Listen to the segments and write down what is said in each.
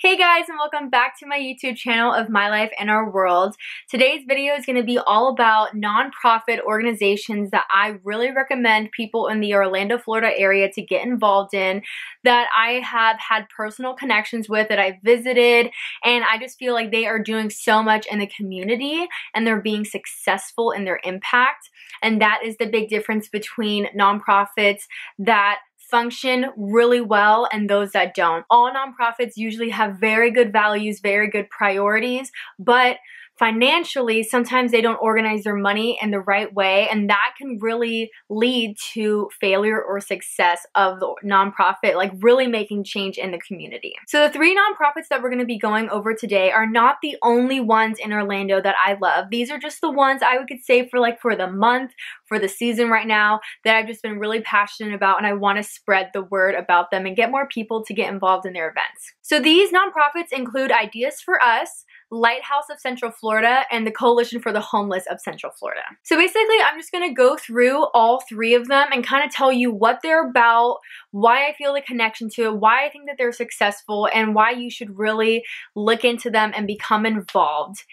Hey guys, and welcome back to my YouTube channel of My Life and Our World. Today's video is going to be all about nonprofit organizations that I really recommend people in the Orlando, Florida area to get involved in, that I have had personal connections with, that I visited, and I just feel like they are doing so much in the community and they're being successful in their impact. And that is the big difference between nonprofits that function really well and those that don't. All nonprofits usually have very good values, very good priorities, but financially, sometimes they don't organize their money in the right way, and that can really lead to failure or success of the nonprofit, like really making change in the community. So the three nonprofits that we're going to be going over today are not the only ones in Orlando that I love. These are just the ones I could say for the month, for the season right now, that I've just been really passionate about, and I want to spread the word about them and get more people to get involved in their events. So these nonprofits include Ideas for Us, Lighthouse of Central Florida, and the Coalition for the Homeless of Central Florida. So basically, I'm just going to go through all three of them and kind of tell you what they're about, why I feel the connection to it, why I think that they're successful, and why you should really look into them and become involved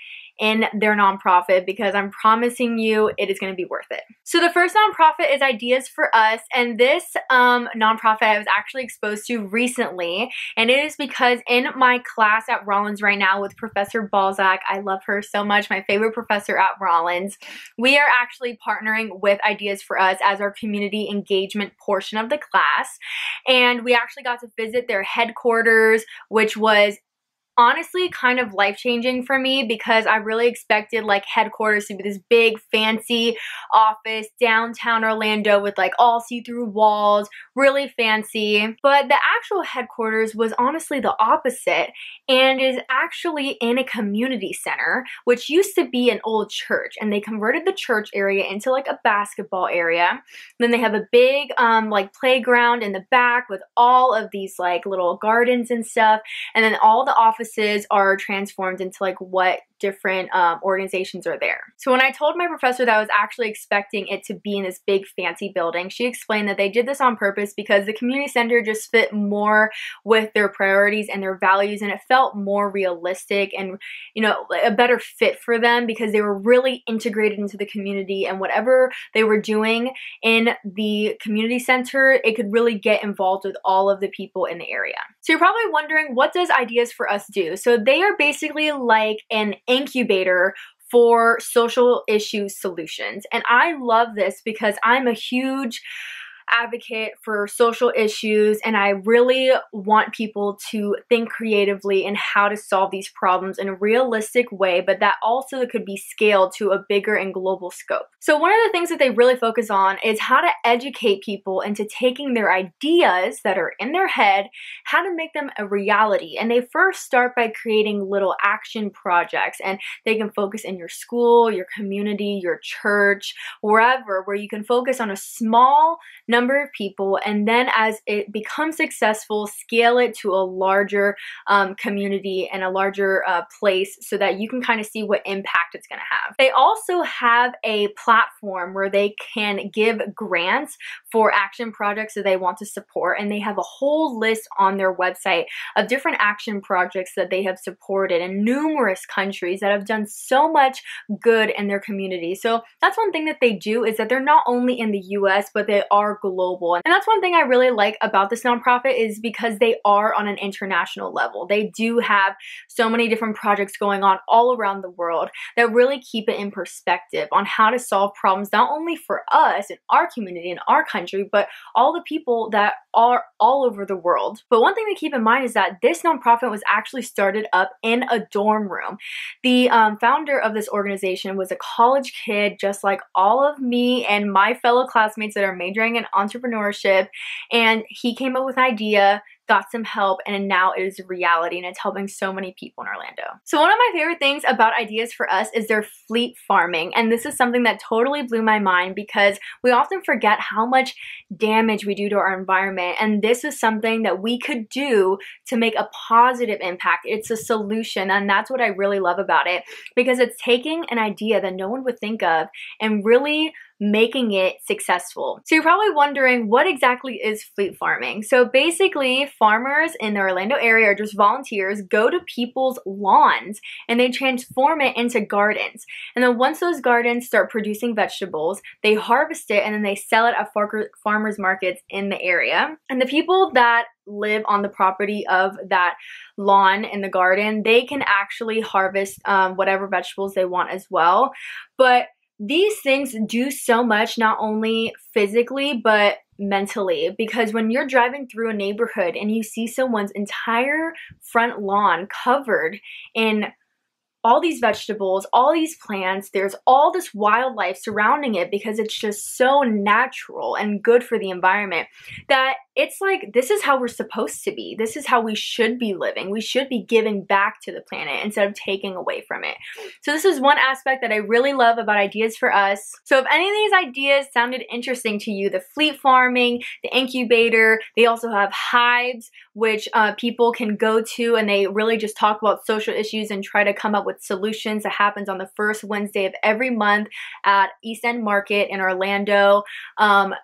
in their nonprofit, because I'm promising you it is going to be worth it. So the first nonprofit is Ideas for Us, and this nonprofit I was actually exposed to recently, and it is because in my class at Rollins right now with Professor Balzac, I love her so much, my favorite professor at Rollins, we are actually partnering with Ideas for Us as our community engagement portion of the class, and we actually got to visit their headquarters, which was honestly kind of life-changing for me, because I really expected like headquarters to be this big fancy office downtown Orlando with like all see-through walls, really fancy. But the actual headquarters was honestly the opposite, and is actually in a community center, which used to be an old church, and they converted the church area into like a basketball area. Then they have a big like playground in the back with all of these like little gardens and stuff, and then all the offices are transformed into like what different organizations are there. So when I told my professor that I was actually expecting it to be in this big fancy building, she explained that they did this on purpose because the community center just fit more with their priorities and their values, and it felt more realistic and, you know, a better fit for them, because they were really integrated into the community, and whatever they were doing in the community center, it could really get involved with all of the people in the area. So you're probably wondering, what does Ideas for Us do? So they are basically like an incubator for social issue solutions. And I love this because I'm a huge advocate for social issues, and I really want people to think creatively in how to solve these problems in a realistic way, but that also could be scaled to a bigger and global scope. So one of the things that they really focus on is how to educate people into taking their ideas that are in their head, how to make them a reality. And they first start by creating little action projects, and they can focus in your school, your community, your church, wherever, where you can focus on a small number of people, and then as it becomes successful, scale it to a larger community and a larger place, so that you can kind of see what impact it's going to have. They also have a platform where they can give grants for action projects that they want to support, and they have a whole list on their website of different action projects that they have supported in numerous countries that have done so much good in their community. So that's one thing that they do, is that they're not only in the US, but they are global. And that's one thing I really like about this nonprofit, is because they are on an international level. They do have so many different projects going on all around the world that really keep it in perspective on how to solve problems, not only for us in our community, in our country, but all the people that are all over the world. But one thing to keep in mind is that this nonprofit was actually started up in a dorm room. The founder of this organization was a college kid, just like all of me and my fellow classmates that are majoring in entrepreneurship, and he came up with an idea, got some help, and now it is a reality, and it's helping so many people in Orlando. So one of my favorite things about Ideas for Us is their fleet farming, and this is something that totally blew my mind, because we often forget how much damage we do to our environment, and this is something that we could do to make a positive impact. It's a solution, and that's what I really love about it, because it's taking an idea that no one would think of and really making it successful. So you're probably wondering, what exactly is fleet farming? So basically, farmers in the Orlando area, or just volunteers, go to people's lawns and they transform it into gardens. And then once those gardens start producing vegetables, they harvest it and then they sell it at farmers markets in the area. And the people that live on the property of that lawn in the garden, they can actually harvest whatever vegetables they want as well. But these things do so much, not only physically, but mentally, because when you're driving through a neighborhood and you see someone's entire front lawn covered in all these vegetables, all these plants, there's all this wildlife surrounding it because it's just so natural and good for the environment, that it's like, this is how we're supposed to be. This is how we should be living. We should be giving back to the planet instead of taking away from it. So this is one aspect that I really love about Ideas for Us. So if any of these ideas sounded interesting to you, the fleet farming, the incubator, they also have hives, which people can go to, and they really just talk about social issues and try to come up with solutions. That happens on the first Wednesday of every month at East End Market in Orlando.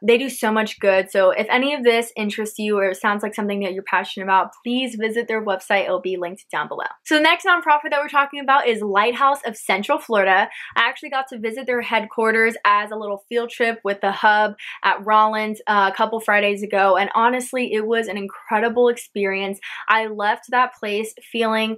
They do so much good. So if any of this interests you or sounds like something that you're passionate about, please visit their website. It'll be linked down below. So the next nonprofit that we're talking about is Lighthouse of Central Florida. I actually got to visit their headquarters as a little field trip with the hub at Rollins a couple Fridays ago, and honestly, it was an incredible experience. I left that place feeling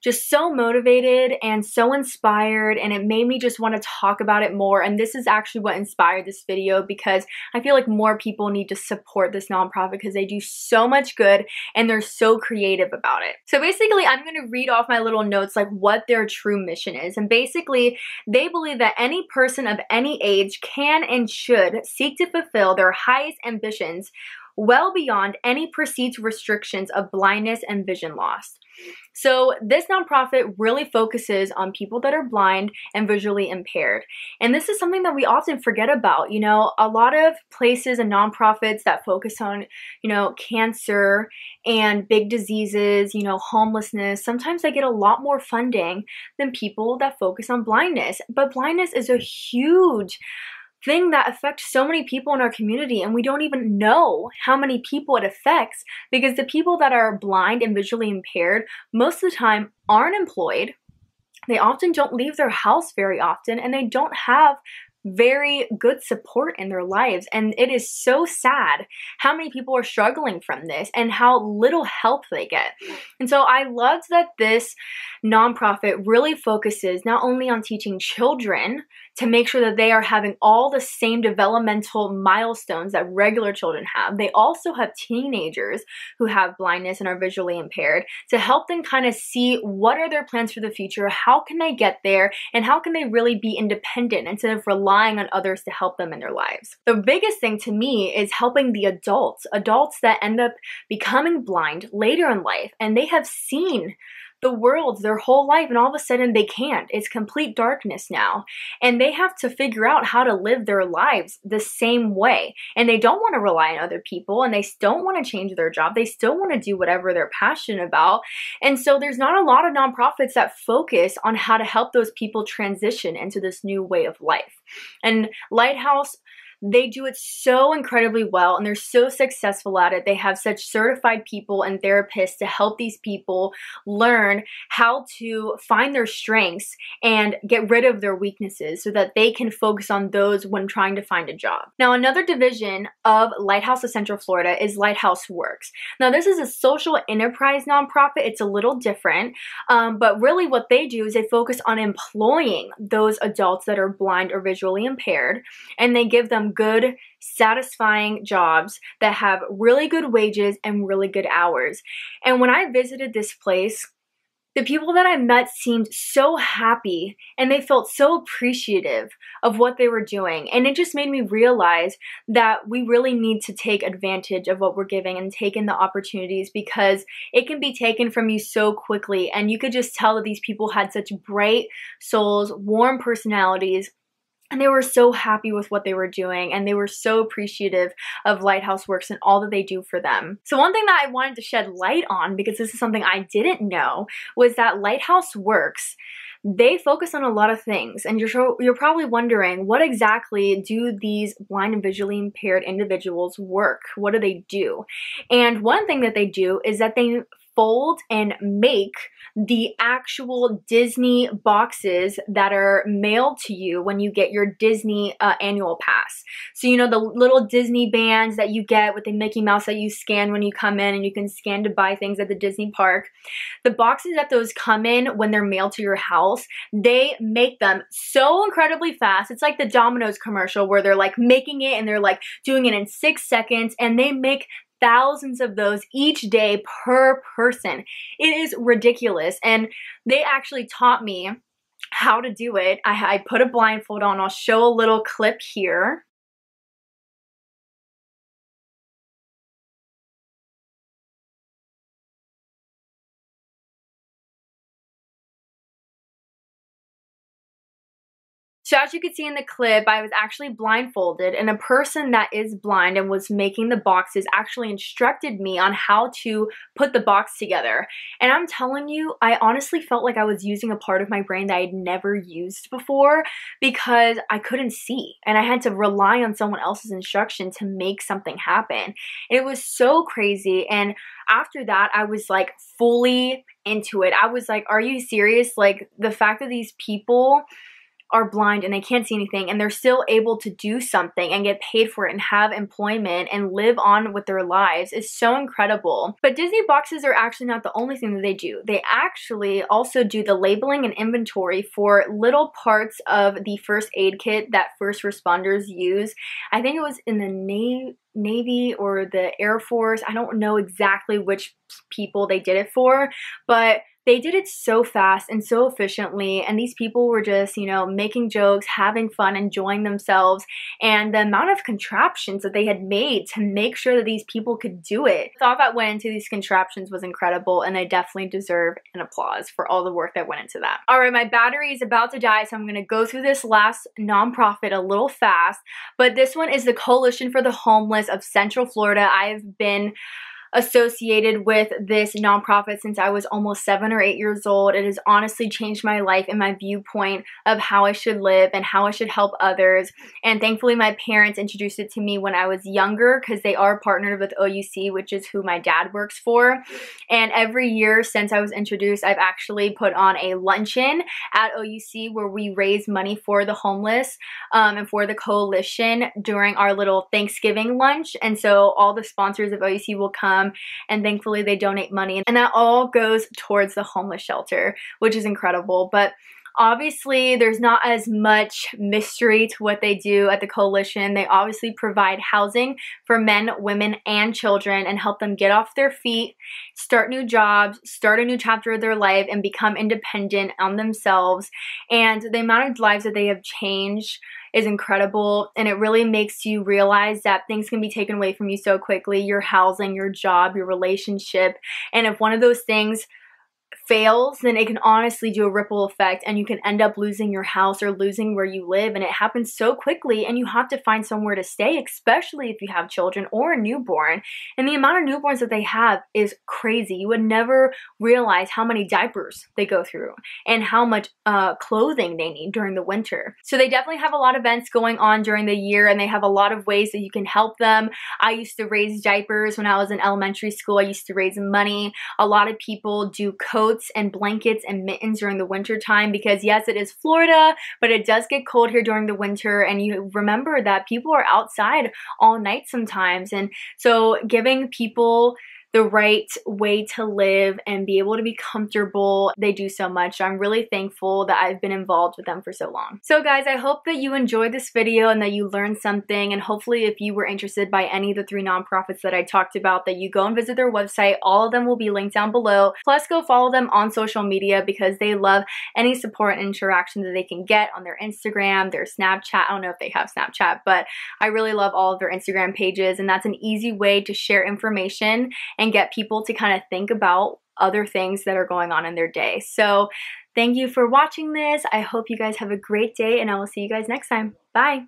just so motivated and so inspired, and it made me just want to talk about it more. And this is actually what inspired this video, because I feel like more people need to support this nonprofit because they do so much good and they're so creative about it. So basically, I'm going to read off my little notes, like what their true mission is. And basically, they believe that any person of any age can and should seek to fulfill their highest ambitions well beyond any perceived restrictions of blindness and vision loss. So this nonprofit really focuses on people that are blind and visually impaired. And this is something that we often forget about. You know, a lot of places and nonprofits that focus on, you know, cancer and big diseases, you know, homelessness, sometimes they get a lot more funding than people that focus on blindness. But blindness is a huge thing that affects so many people in our community, and we don't even know how many people it affects, because the people that are blind and visually impaired most of the time aren't employed. They often don't leave their house very often, and they don't have very good support in their lives. And it is so sad how many people are struggling from this and how little help they get. And so I loved that this nonprofit really focuses not only on teaching children to make sure that they are having all the same developmental milestones that regular children have. They also have teenagers who have blindness and are visually impaired to help them kind of see what are their plans for the future, how can they get there, and how can they really be independent instead of relying on others to help them in their lives. The biggest thing to me is helping the adults that end up becoming blind later in life, and they have seen the world their whole life, and all of a sudden they can't. It's complete darkness now, and they have to figure out how to live their lives the same way. And they don't want to rely on other people, and they don't want to change their job. They still want to do whatever they're passionate about. And so there's not a lot of nonprofits that focus on how to help those people transition into this new way of life. And Lighthouse, they do it so incredibly well, and they're so successful at it. They have such certified people and therapists to help these people learn how to find their strengths and get rid of their weaknesses so that they can focus on those when trying to find a job. Now, another division of Lighthouse of Central Florida is Lighthouse Works. Now, this is a social enterprise nonprofit. It's a little different, but really what they do is they focus on employing those adults that are blind or visually impaired, and they give them good, satisfying jobs that have really good wages and really good hours. And when I visited this place, the people that I met seemed so happy, and they felt so appreciative of what they were doing. And it just made me realize that we really need to take advantage of what we're giving and take in the opportunities, because it can be taken from you so quickly. And you could just tell that these people had such bright souls, warm personalities, and they were so happy with what they were doing, and they were so appreciative of Lighthouse Works and all that they do for them. So one thing that I wanted to shed light on, because this is something I didn't know, was that Lighthouse Works, they focus on a lot of things, and you're probably wondering, what exactly do these blind and visually impaired individuals work? What do they do? And one thing that they do is that they fold and make the actual Disney boxes that are mailed to you when you get your Disney annual pass. So you know the little Disney bands that you get with the Mickey Mouse that you scan when you come in, and you can scan to buy things at the Disney park. The boxes that those come in when they're mailed to your house, they make them so incredibly fast. It's like the Domino's commercial where they're like making it and they're like doing it in 6 seconds, and they make thousands of those each day per person. It is ridiculous. And they actually taught me how to do it. I put a blindfold on. I'll show a little clip here. So as you can see in the clip, I was actually blindfolded, and a person that is blind and was making the boxes actually instructed me on how to put the box together. And I'm telling you, I honestly felt like I was using a part of my brain that I'd never used before, because I couldn't see and I had to rely on someone else's instruction to make something happen. And it was so crazy. And after that, I was like fully into it. I was like, are you serious? Like, the fact that these people are blind and they can't see anything and they're still able to do something and get paid for it and have employment and live on with their lives is so incredible. But Disney boxes are actually not the only thing that they do. They actually also do the labeling and inventory for little parts of the first aid kit that first responders use. I think it was in the Navy or the Air Force. I don't know exactly which people they did it for, but they did it so fast and so efficiently, and these people were just, you know, making jokes, having fun, enjoying themselves, and the amount of contraptions that they had made to make sure that these people could do it. The thought that went into these contraptions was incredible, and they definitely deserve an applause for all the work that went into that. All right, my battery is about to die, so I'm gonna go through this last nonprofit a little fast, but this one is the Coalition for the Homeless of Central Florida. I've been associated with this nonprofit since I was almost 7 or 8 years old. It has honestly changed my life and my viewpoint of how I should live and how I should help others. And thankfully my parents introduced it to me when I was younger, because they are partnered with OUC, which is who my dad works for. And every year since I was introduced, I've actually put on a luncheon at OUC where we raise money for the homeless and for the coalition during our little Thanksgiving lunch. And so all the sponsors of OUC will come, and thankfully they donate money, and that all goes towards the homeless shelter, which is incredible. But obviously there's not as much mystery to what they do at the coalition. They obviously provide housing for men, women, and children and help them get off their feet, start new jobs, start a new chapter of their life, and become independent on themselves. And the amount of lives that they have changed is incredible, and it really makes you realize that things can be taken away from you so quickly. Your housing, your job, your relationship, and if one of those things fails, then it can honestly do a ripple effect, and you can end up losing your house or losing where you live, and it happens so quickly, and you have to find somewhere to stay, especially if you have children or a newborn. And the amount of newborns that they have is crazy. You would never realize how many diapers they go through and how much clothing they need during the winter. So they definitely have a lot of events going on during the year, and they have a lot of ways that you can help them. I used to raise diapers when I was in elementary school. I used to raise money. A lot of people do coats and blankets and mittens during the winter time, because yes, it is Florida, but it does get cold here during the winter, and you remember that people are outside all night sometimes. And so giving people the right way to live and be able to be comfortable, they do so much. So I'm really thankful that I've been involved with them for so long. So guys, I hope that you enjoyed this video and that you learned something, and hopefully if you were interested by any of the 3 nonprofits that I talked about, that you go and visit their website. All of them will be linked down below. Plus go follow them on social media, because they love any support and interaction that they can get on their Instagram, their Snapchat. I don't know if they have Snapchat, but I really love all of their Instagram pages, and that's an easy way to share information and get people to kind of think about other things that are going on in their day. So thank you for watching this. I hope you guys have a great day, and I will see you guys next time. Bye.